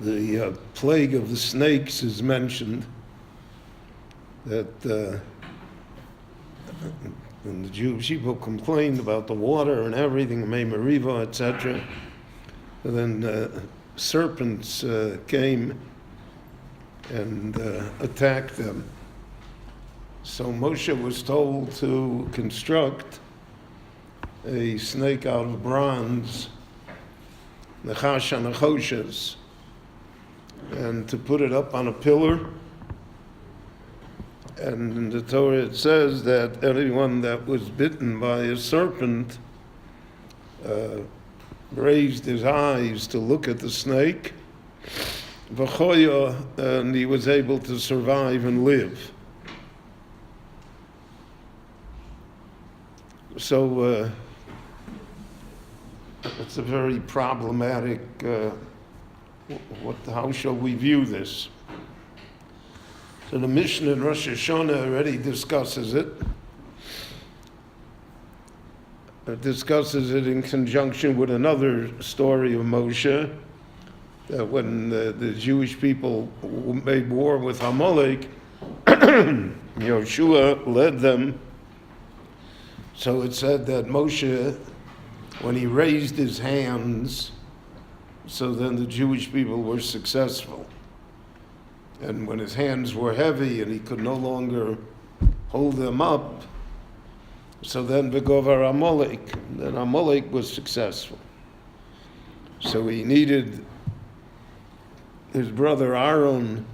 the plague of the snakes is mentioned, that when the Jewish people complained about the water and everything, Meriva, etc., then serpents came and attacked them. So Moshe was told to construct a snake out of bronze, nechash and nechoshes, and to put it up on a pillar. And in the Torah it says that anyone that was bitten by a serpent raised his eyes to look at the snake, and he was able to survive and live. So it's a very problematic, how shall we view this? So the Mishnah in Rosh Hashanah already discusses it. It discusses it in conjunction with another story of Moshe, that when the Jewish people made war with Amalek, Yoshua led them. So it said that Moshe, when he raised his hands, so then the Jewish people were successful. And when his hands were heavy and he could no longer hold them up, so then Begovar Amalek, then Amalek was successful. So he needed his brother Aaron,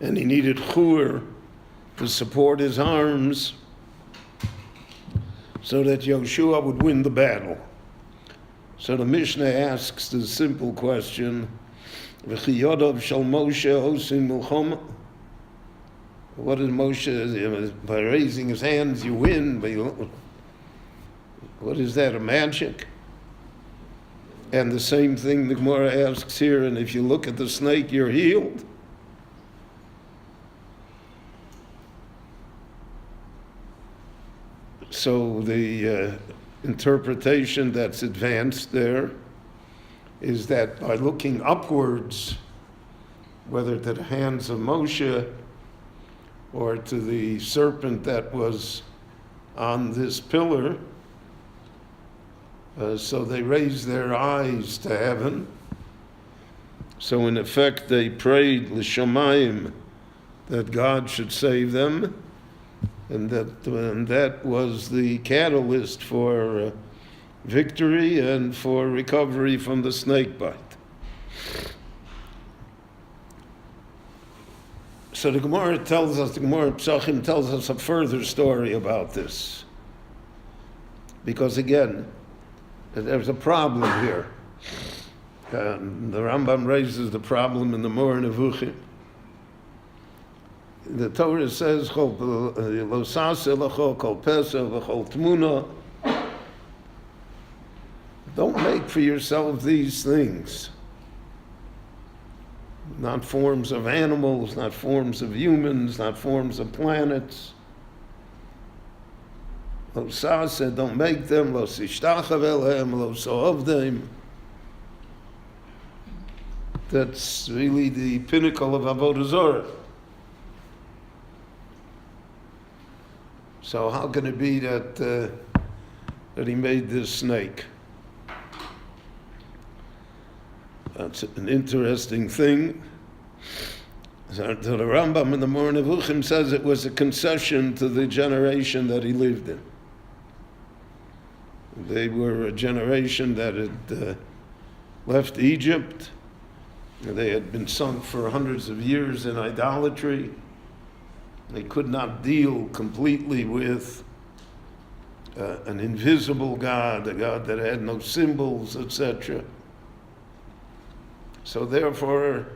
and he needed Hur to support his arms so that Yoshua would win the battle. So the Mishnah asks the simple question, V'chiyodov shel Moshe osim milchoma. What is Moshe, by raising his hands you win, what is that, a magic? And the same thing the Gemara asks here, and if you look at the snake, you're healed. So the interpretation that's advanced there is that by looking upwards, whether to the hands of Moshe or to the serpent that was on this pillar, so they raised their eyes to heaven. So in effect they prayed l'shamayim that God should save them, and that was the catalyst for victory and for recovery from the snake bite. So the Gemara Psachim tells us a further story about this. Because again, there's a problem here. The Rambam raises the problem in the Moreh Nevuchim. The Torah says, don't make for yourself these things. Not forms of animals, not forms of humans, not forms of planets. Lo sa'aseh, don't make them. Lo sishtachav elehem, lo so'ov them. That's really the pinnacle of Avodah Zorah. So how can it be that he made this snake? That's an interesting thing. So the Rambam in the Moreh Nevuchim says it was a concession to the generation that he lived in. They were a generation that had left Egypt. They had been sunk for hundreds of years in idolatry. They could not deal completely with an invisible God, a God that had no symbols, etc. So therefore,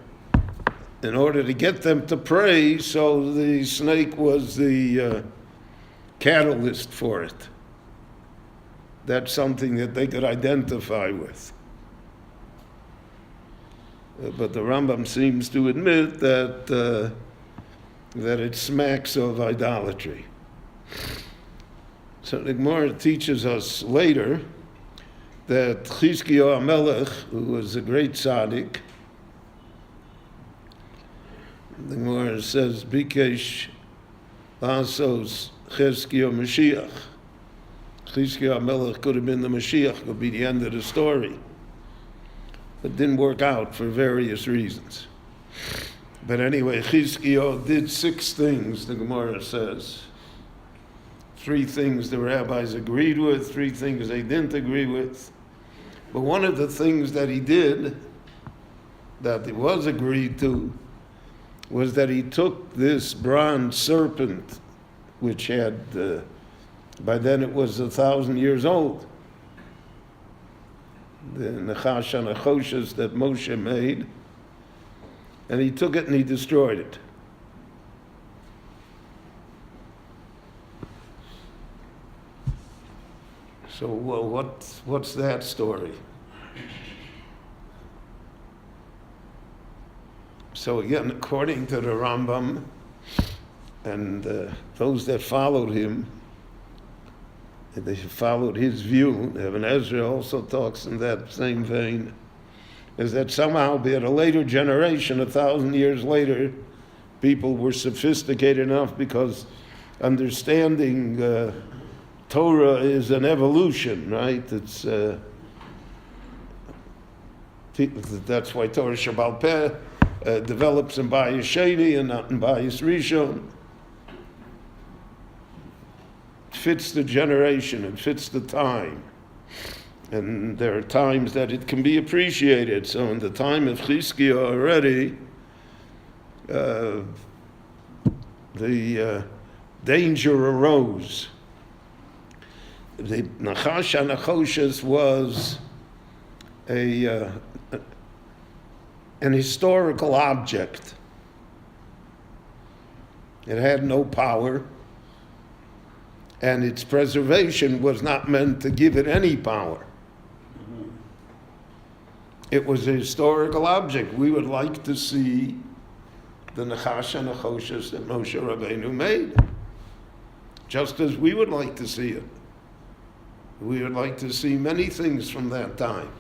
in order to get them to pray, so the snake was the catalyst for it. That's something that they could identify with. But the Rambam seems to admit that it smacks of idolatry. So the Gemara teaches us later that Chizkiyahu HaMelech, who was a great tzaddik, The Gemara says, Bikesh Lasos Chizkiah Mashiach. Chizkiah Melech could have been the Mashiach, could be the end of the story. But didn't work out for various reasons. But anyway, Chizkiah did 6 things, the Gemara says. 3 things the rabbis agreed with, 3 things they didn't agree with. But one of the things that he did, that it was agreed to, was that he took this bronze serpent, which had, by then it was 1,000 years old, the Nachash and Achoshes that Moshe made, and he took it and he destroyed it. So what's that story? So again, according to the Rambam and those that followed him, they followed his view, Ibn Ezra also talks in that same vein, is that somehow, be it a later generation, 1,000 years later, people were sophisticated enough because understanding Torah is an evolution, right? It's that's why Torah Shabbal Peh develops in Bayis Sheni and not in Bayis Rishon. It fits the generation, it fits the time. And there are times that it can be appreciated. So in the time of Chizkiah already, the danger arose. The Nachash HaNachoshes was an historical object. It had no power, and its preservation was not meant to give it any power. It was a historical object. We would like to see the Nachash HaNachoshes that Moshe Rabbeinu made, just as we would like to see it. We would like to see many things from that time.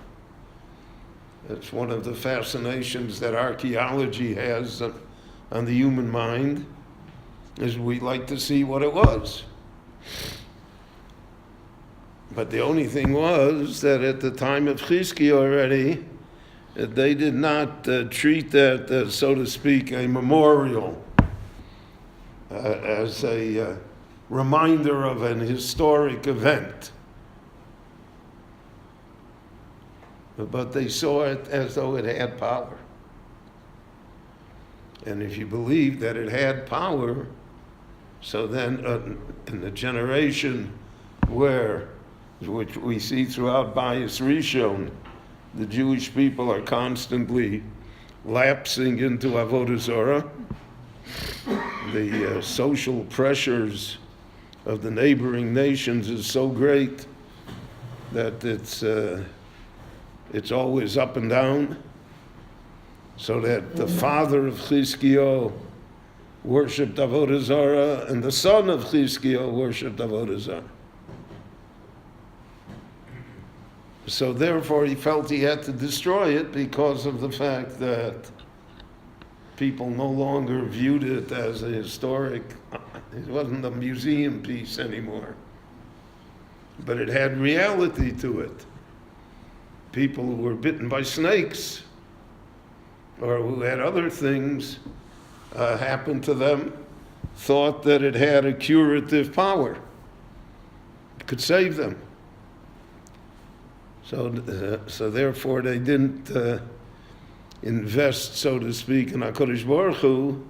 It's one of the fascinations that archaeology has on the human mind, is we like to see what it was. But the only thing was that at the time of Chizkiah already, they did not treat that, so to speak, a memorial, as a reminder of an historic event. But they saw it as though it had power. And if you believe that it had power, so then in the generation which we see throughout Bayis Rishon, the Jewish people are constantly lapsing into Avodah Zarah. The social pressures of the neighboring nations is so great that it's always up and down, so that the father of Chizkiah worshipped Avodah Zarah and the son of Chizkiah worshipped Avodah Zarah. So therefore he felt he had to destroy it because of the fact that people no longer viewed it as a historic, it wasn't a museum piece anymore, but it had reality to it. People who were bitten by snakes or who had other things happen to them thought that it had a curative power. It could save them. So therefore they didn't invest, so to speak, in HaKadosh Baruch Hu.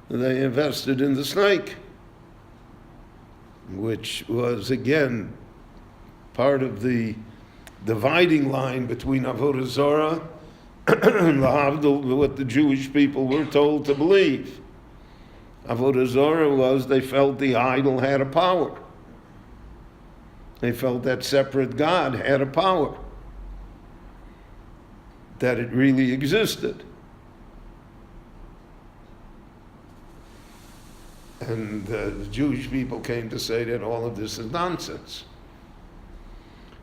They invested in the snake, which was, again, part of the dividing line between Avodah Zarah and Lahavdil, what the Jewish people were told to believe. Avodah Zarah was they felt the idol had a power. They felt that separate God had a power, that it really existed. And the Jewish people came to say that all of this is nonsense.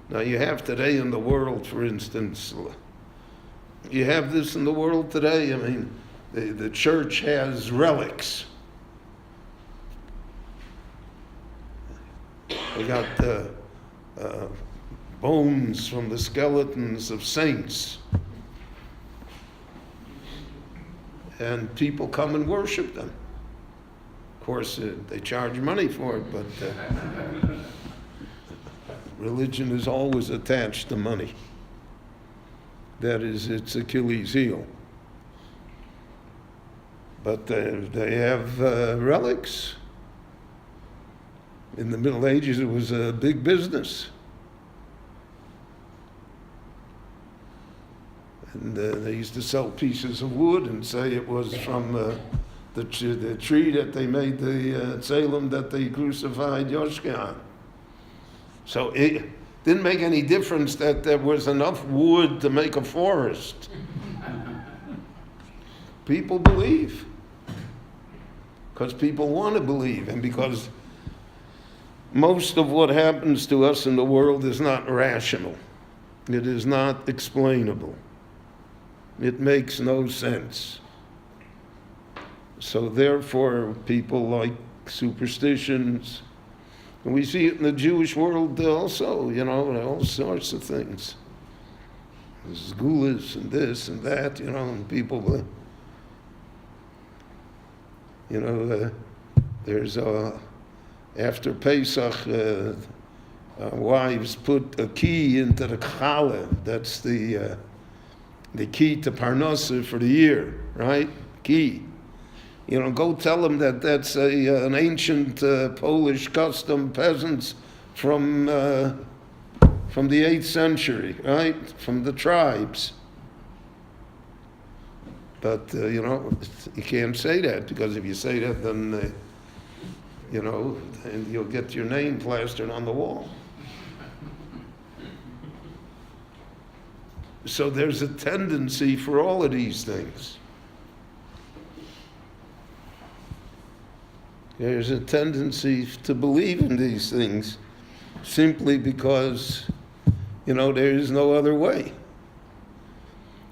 Now you have today in the world, for instance, you have this in the world today. I mean, the church has relics. They got bones from the skeletons of saints. And people come and worship them. Of course, they charge money for it, but religion is always attached to money. That is its Achilles heel. But they have relics. In the Middle Ages, it was a big business. And they used to sell pieces of wood and say it was from the tree that they made the Salem that they crucified Yoshua on. So it didn't make any difference that there was enough wood to make a forest. People believe. Because people want to believe, and because most of what happens to us in the world is not rational. It is not explainable. It makes no sense. So therefore, people like superstitions. And we see it in the Jewish world also, all sorts of things. There's gulas and this and that, and people, there's after Pesach, wives put a key into the challah. That's the key to Parnassa for the year, right? Key. Go tell them that that's an ancient Polish custom, peasants from the 8th century, right? From the tribes. But, you can't say that, because if you say that, then, and you'll get your name plastered on the wall. So there's a tendency for all of these things. There's a tendency to believe in these things simply because, there is no other way.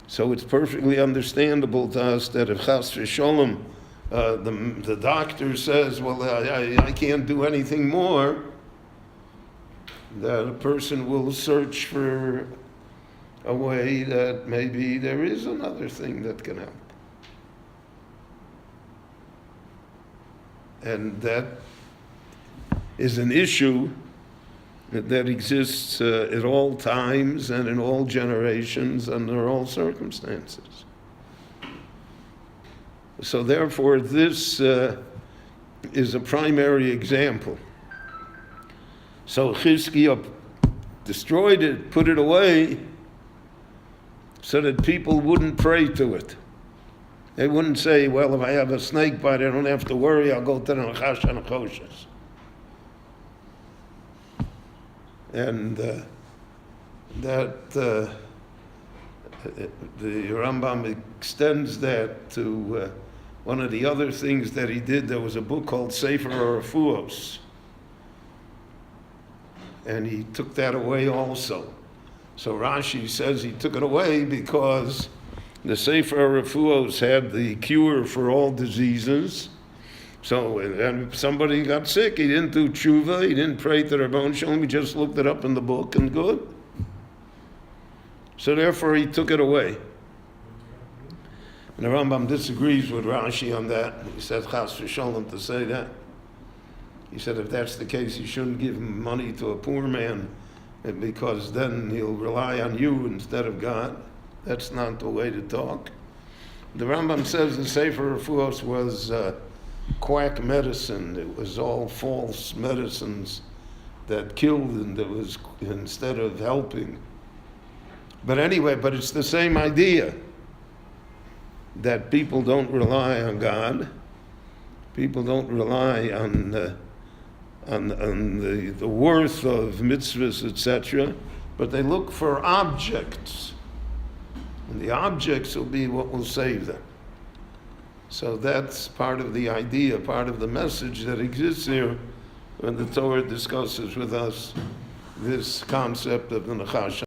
So it's perfectly understandable to us that if Chas v'Sholom, the doctor says, well, I can't do anything more, that a person will search for a way that maybe there is another thing that can help. And that is an issue that exists at all times and in all generations under all circumstances. So therefore, this is a primary example. So Chizkiah destroyed it, put it away, so that people wouldn't pray to it. They wouldn't say, well, if I have a snake bite, I don't have to worry, I'll go to the Nachash and Nachoshes. And the Rambam extends that to one of the other things that he did. There was a book called Sefer HaRefuos, and he took that away also. So Rashi says he took it away because the Sefer HaRefuos had the cure for all diseases. So, and if somebody got sick, he didn't do tshuva, he didn't pray to the Rebbeinu Shalom, he just looked it up in the book and good. So therefore he took it away. And the Rambam disagrees with Rashi on that. He says, Chas v'Sholom, to say that. He said if that's the case, you shouldn't give money to a poor man, because then he'll rely on you instead of God. That's not the way to talk. The Rambam says the Sefer HaRefuos was quack medicine. It was all false medicines that killed, and it was instead of helping. But anyway, but it's the same idea, that people don't rely on God. People don't rely on the worth of mitzvahs, etc., but they look for objects. And the objects will be what will save them. So that's part of the idea, part of the message that exists here when the Torah discusses with us this concept of the Nachash